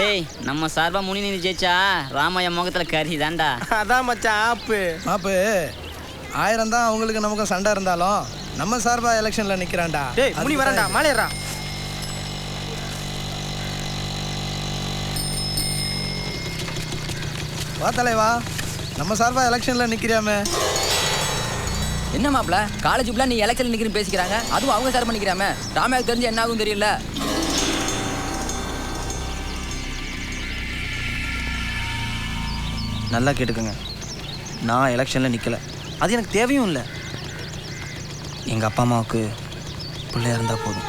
டேய் நம்ம சார்பா முனி நீ ஜெயிச்சா ராமையா முகத்துல கறி தான்டா. அதான் மச்சான் ஆப்பு 1000 தான் அவங்களுக்கு நமக்கும் சண்டை இருந்தாலும் நம்ம சார்பா எலெக்ஷன்ல நிக்கிறான்டா. டேய் முனி வரண்டா மாலேறா. வா தலைவா, நம்ம சார்பா எலெக்ஷன்ல நிக்கிறியாமே. என்ன மாப்பிள காலேஜ் நீ எலெக்ஷன்ல நிக்கிறேன்னு பேசிக்கிறாங்க, அதுவும் அவங்க சார்பா நிக்கிறாமே. ராமையாவுக்கு தெரிஞ்சு என்ன ஆகும் தெரியல. நல்லா கேட்டுக்கோங்க, நான் எலெக்ஷனில் நிற்கலை, அது எனக்கு தேவையும் இல்லை. எங்கள் அப்பா அம்மாவுக்கு பிள்ளையா இருந்தால் போதும்.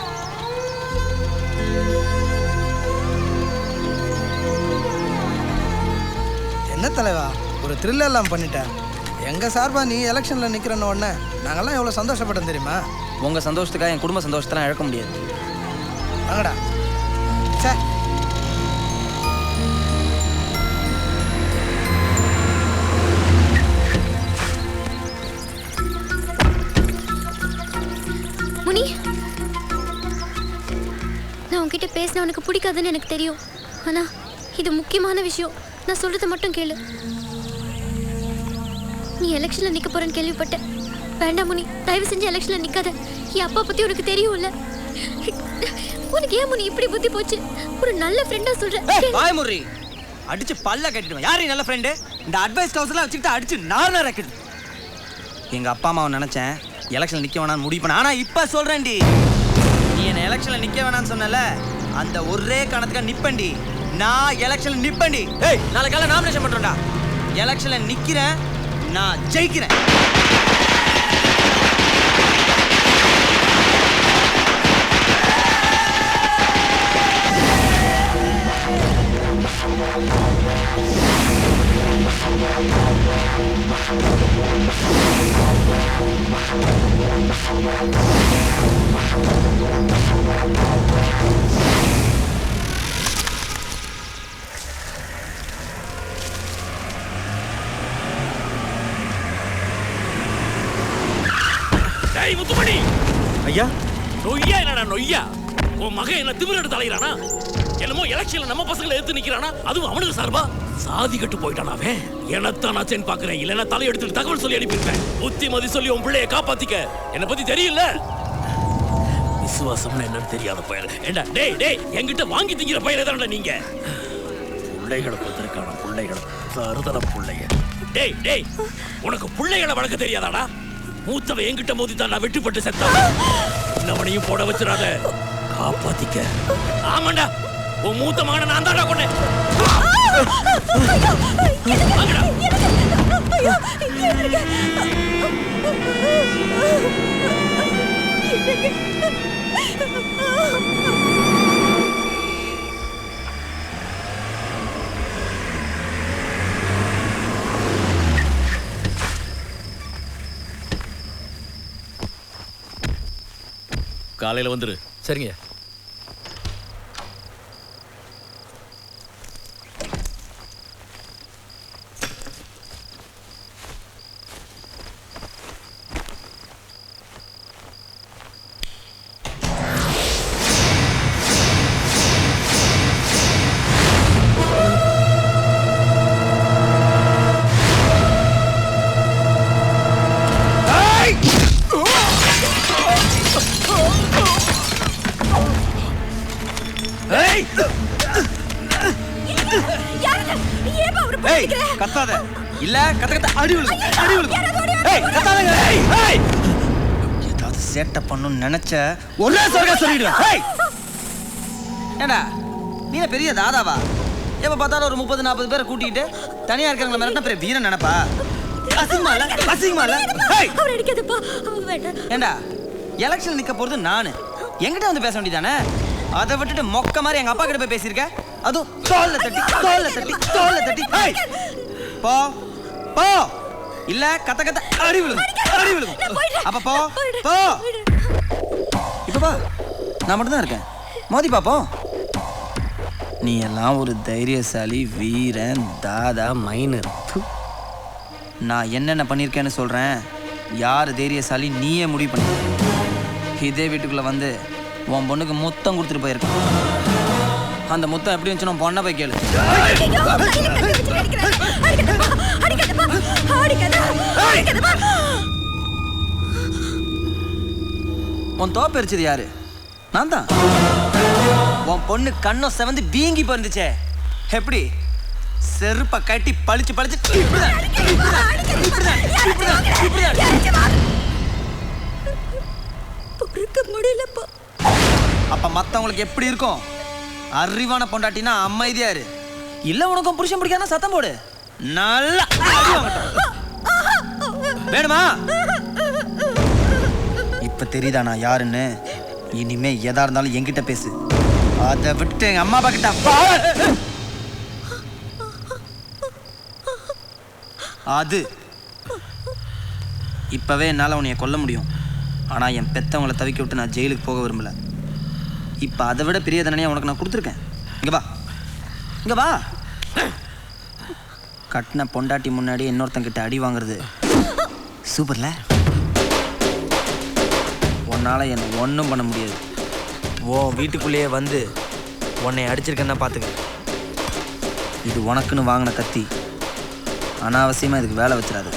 என்ன தலைவா ஒரு த்ரில் எல்லாம் பண்ணிட்டேன். எங்கள் சார்பா நீ எலெக்ஷனில் நிற்கிறன்னு உடனே நாங்கள்லாம் எவ்வளோ சந்தோஷப்பட்டோம் தெரியுமா? உங்கள் சந்தோஷத்துக்காக என் குடும்ப சந்தோஷத்தெல்லாம் இழக்க முடியாது. வாங்கடா. சே முனி, நான் உன்கிட்ட பேசின உனக்கு பிடிக்காதுன்னு எனக்கு தெரியும். ஆனா இது முக்கியமான விஷயம், நான் சொல்றதை மட்டும் கேளு. நீ எலெக்ஷன்ல நிக்க போறேன்னு கேள்விப்பட்டேன். வேண்டாம் முனி, தயவு செஞ்சு எலெக்ஷன்ல நிக்காத. என் அப்பா பத்தி உனக்கு தெரியும்ல. உனக்கு ஏன் முனி இப்படி புத்தி போச்சு? ஒரு நல்ல ஃப்ரெண்டா சொல்றேன். வாய் முறி அடிச்சு பல்ல கட்டிடுவேன். யாரு நல்ல ஃப்ரெண்டு? இந்த அட்வைஸ் ஹவுஸ்லாம் வச்சுக்கிட்டு அடிச்சு நார் ரக்கெட். எங்கள் அப்பா அம்மாவை நினச்சேன் எலெக்ஷனில் நிற்க வேணான்னு முடிவு பண்ண. ஆனால் இப்போ சொல்கிறேன்டி, நீ என்னை எலெக்ஷனில் நிற்க வேணான்னு சொன்னல, அந்த ஒரே காரணத்துக்காக நிற்பேன்டி. நான் எலெக்ஷனில் நிற்பேன்டி. ஏய் நாளைக்கு காலையில் நாமினேஷன் பண்ணுறேன்டா. எலெக்ஷனில் நிற்கிறேன், நான் ஜெயிக்கிறேன். டேய் முத்துமணி ஐயா, நொய்யா என்னடா நொய்யா? உன் மகன் என்ன திமிரடு தலையிறானா? என்னமோ எலெக்ஷன்ல நம்ம பசங்களை எடுத்து நிக்கிறானா? அதுவும் அவனுக்கு சார்பா சாதி கட்டு போயிட்டான். அவன் என்னத்தான் நான் பாக்குறேன், இல்லைன்னா தலை எடுத்துட்டு தகவல் சொல்லி அனுப்பியிருப்பேன். புத்திமதி சொல்லி உன் பிள்ளைய காப்பாத்திக்க. என்னை பத்தி தெரியல, விசுவாசம்னு என்னன்னு தெரியாத பயல. ஏண்டா டேய் டேய் என்கிட்ட வாங்கி திங்கிற பயல தானடா நீங்க. பிள்ளைகளை பத்திரக்கான பிள்ளைகளை சருதல பிள்ளைங்க. டேய் டேய் உனக்கு பிள்ளைகளை வளர்க்க தெரியாதாடா? மூத்தவன் என்கிட்ட மோதி தான் நான் வெட்டுப்பட்டு செத்தான். இன்னவனையும் போட வச்சிடாத, காப்பாத்திக்க. ஆமாண்டா, உன் மூத்த மகனை நான் தான்டா கொன்னேன். காலையில வந்துரு. சரிங்க. கத்தாத இல்ல, கத்த கத்த அடி விழுது, அடி விழுது. ஏய் கத்தாதங்க. ஏய் ஏதாவது சேட்டை பண்ணணும்னு நினைச்ச ஒரே சொல்ல சொல்லிடுவேன். ஏய் ஏண்டா நீ பெரிய தாதாவா? எப்ப பார்த்தாலும் ஒரு 30-40 பேரை கூட்டிட்டு தனியா இருக்கிறவங்கள மிரட்டினா பெரிய வீரன் நினைப்பா? அசிங்கமா இல்ல? அசிங்கமா இல்ல? ஏய் அவர் அடிக்காதப்பா, அவர் வேண்டாம். ஏண்டா எலெக்ஷன் நிக்க போறது நானு, என்கிட்ட வந்து பேச வேண்டியதானே? அதை விட்டுட்டு மொக்க மாதிரி எங்க அப்பா கிட்ட போய் பேசியிருக்க, அதுவும் தோல்ல தட்டி தோல்ல தட்டி தோல்ல தட்டி. ஏய் போ போ, இல்ல கத்த கத்த அடி விழுது, அடி விழுது. அப்ப போ போ. இப்ப பா, நான் மட்டும் தான் இருக்கேன், மோதி பாப்போம். நீ எல்லாம் ஒரு தைரியசாலி, வீரன், தாதா, மைனர். நான் என்னென்ன பண்ணியிருக்கேன்னு சொல்றேன், யார் தைரியசாலி நீயே முடிவு பண்ணி. இதே வீட்டுக்குள்ள வந்து உன் பொண்ணுக்கு முத்தம் கொடுத்துட்டு போயிருக்கான், அந்த முத்தம் எப்படி இருந்துச்சு நான் பொண்ணை போய் கேளு. உன் தோப்பு எரிச்சது யாரு? நான் தான். உன் பொண்ணு கண்ணம் செவந்து வீங்கி போயிருந்துச்சே, எப்படி செருப்பை கட்டி பளிச்சு பளிச்சு முடியலப்பா. அப்ப மத்தவங்களுக்கு எப்படி இருக்கும்? அறிவான பொண்டாட்டினா அமைதியா இரு. இல்ல உனக்கும் புருஷன் பிடிக்காத சத்தம் போடு. நல்லா அடி வாங்கட்டும். வேணுமா? இப்ப தெரியுதா நான் யாருன்னு? இனிமே எதா இருந்தாலும் என்கிட்ட பேசு. அதை விட்டு எங்க அம்மா அப்பா கிட்ட அது இப்பவே என்னால உன்னைய கொல்ல முடியும். ஆனா என் பெத்தவங்களை தவிக்க விட்டு நான் ஜெயிலுக்கு போக விரும்பல. இப்ப அதை விட பெரிய தண்டனையா உனக்கு நான் கொடுத்துருக்கேன். இங்க வா, இங்க வா. கட்டின பொண்டாட்டி முன்னாடி இன்னொருத்தங்கிட்ட அடி வாங்குறது சூப்பர்ல. உன்னால என்ன ஒன்றும் பண்ண முடியாது. உன் வீட்டுக்குள்ளேயே வந்து உன்னை அடிச்சிருக்கேன்னா பார்த்துக்க. இது உனக்குன்னு வாங்கின கத்தி. அனாவசியமா இதுக்கு வேலை வச்சிடாது.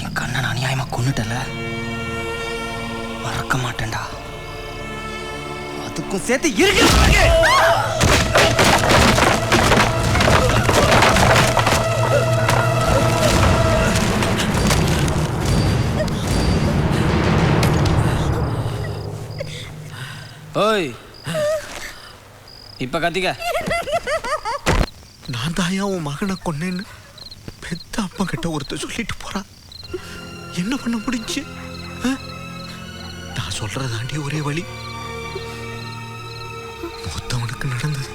என் கண்ணை நான் அநியாயமா கொன்னுட்டல, மறக்க மாட்டேன்டா. அதுக்கும் சேர்த்து இருக்கு. ஓய், இப்ப கத்திக்க. நான் தாயா உன் மகனை கொன்னேன்னு பெத்த அப்பா கிட்ட ஒருத்தர் சொல்லிட்டு போறான். என்ன பண்ண முடிஞ்சு? நான் சொல்றதாண்டி ஒரே வழி. மூத்தவனுக்கு நடந்தது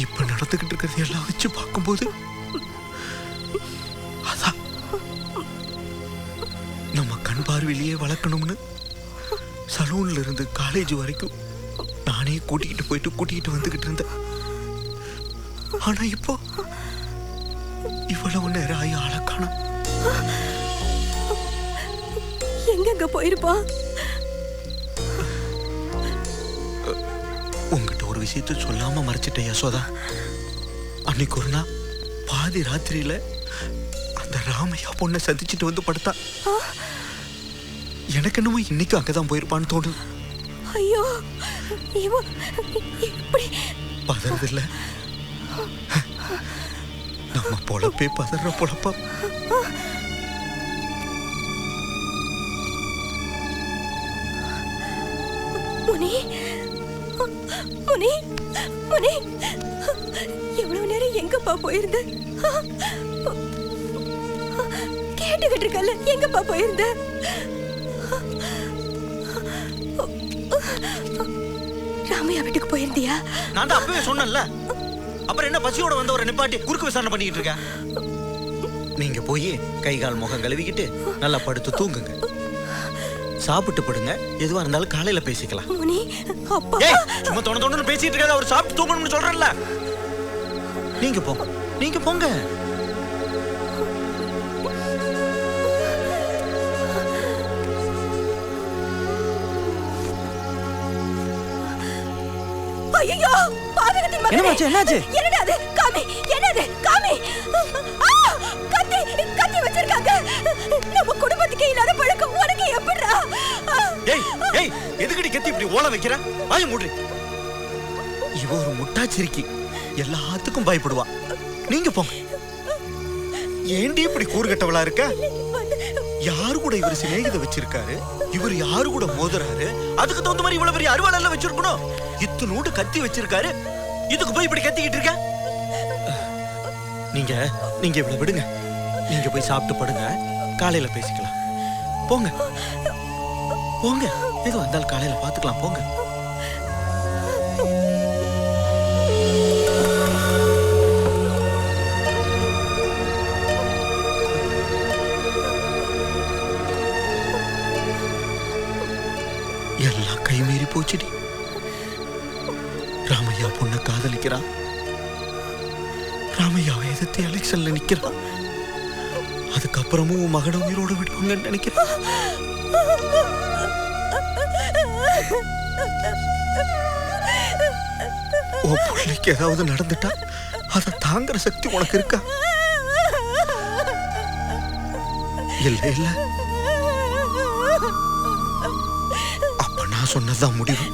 இப்ப நடந்துகிட்டு இருக்கிறது எல்லாம் வச்சு பார்க்கும்போது அதான் நம்ம கண் பார்வையிலேயே வளர்க்கணும்னு சலூன்ல இருந்து காலேஜ் வரைக்கும் நானே கூட்டிகிட்டு வந்துகிட்டு இருந்தேன். ஆனா இப்போ இவ்வளவு நேரம் ஆகி ஆளை காணோம். எங்க போயிருப்பா? உங்ககிட்ட ஒரு விஷயத்த சொல்லாம மறைச்சிட்டேன் யசோதா. அன்னைக்கு ஒரு நாள் பாதி ராத்திரியில அந்த ராமையா பொண்ணை சந்திச்சுட்டு வந்து படுத்தா. எனக்கு என்னமோ இன்னைக்கு அங்கதான் போயிருப்பான்னு தோணுது. ஐயோ, பதறதில்ல. நம்ம பொழப்பே பதற பொழப்பா. முனி, முனி, முனி, எவ்வளவு நேரம் எங்கப்பா போயிருந்த? கேட்டுக்கிட்டு இருக்கல, எங்கப்பா போயிருந்த? ராமையா வீட்டுக்கு போயிருந்தியா? நான் தான் அப்பவே சொன்னேன்ல. அப்புறம் என்ன பசியோட வந்து ஒரு நிப்பாட்டி குறுக்கு விசாரணை பண்ணிக்கிட்டு இருக்க? நீங்க போய் கை கால் முகம் கழுவிக்கிட்டு நல்லா படுத்து தூங்குங்க. சாப்பிட்டு படுங்க. எதுவா இருந்தாலும் காலையில பேசிக்கலாம். முனி, அப்பா. சும்மா தொண பேசிட்டு இருக்காத. அவர் சாப்பிட்டு தூங்கணும்னு சொல்றேன்ல. நீங்க போங்க, நீங்க போங்க. ஐயோ, பாதகத்தின் மகனே. என்னாச்சு? என்னாச்சு? என்னடா அது? காமி, என்னது? காமி. கத்தி வச்சிருக்காங்க. நம்ம குடும்பத்துக்கு இல்லாத பழக்கம் உனக்கு எப்படிடா? ஏய், எதுக்கடி கத்தி இப்படி ஓல வைக்கிற? வாய மூடு. இவ ஒரு முட்டாச்சிரிக்கி. எல்லாத்துக்கும் பயப்படுவா. நீங்க போங்க. ஏண்டி இப்படி கூறுகட்டவளா இருக்க? யாரு கூட இவர் சிநேகித வச்சிருக்காரு? இவர் யாரு கூட மோதுறாரு? அதுக்கு தகுந்த மாதிரி இவ்வளவு பெரிய அருவாள் எல்லாம் வச்சிருக்கணும். இத்தனோடு கத்தி வச்சிருக்காரு. இதுக்கு போய் இப்படி கத்திக்கிட்டு இருக்க? நீங்க இவ்வளவு விடுங்க. நீங்க போய் சாப்பிட்டு படுங்க. காலையில பேசிக்கலாம். போங்க போங்க. எது வந்தாலும் காலையில பாத்துக்கலாம். போங்க. எல்லாம் கைமீறி போச்சுடி. ராமையா பொண்ணை காதலிக்கிறான். ராமையாவை எதிர்த்து எலெக்ஷன்ல நிக்கிறான். அதுக்கப்புறமும் உன் மகனை உயிரோட விடுவாங்கன்னு நினைக்கிறேன். உன் பிள்ளைக்கு ஏதாவது நடந்துட்டா அதை தாங்குற சக்தி உனக்கு இருக்கா? இல்ல இல்ல, அப்ப நான் சொன்னதுதான் முடிவு.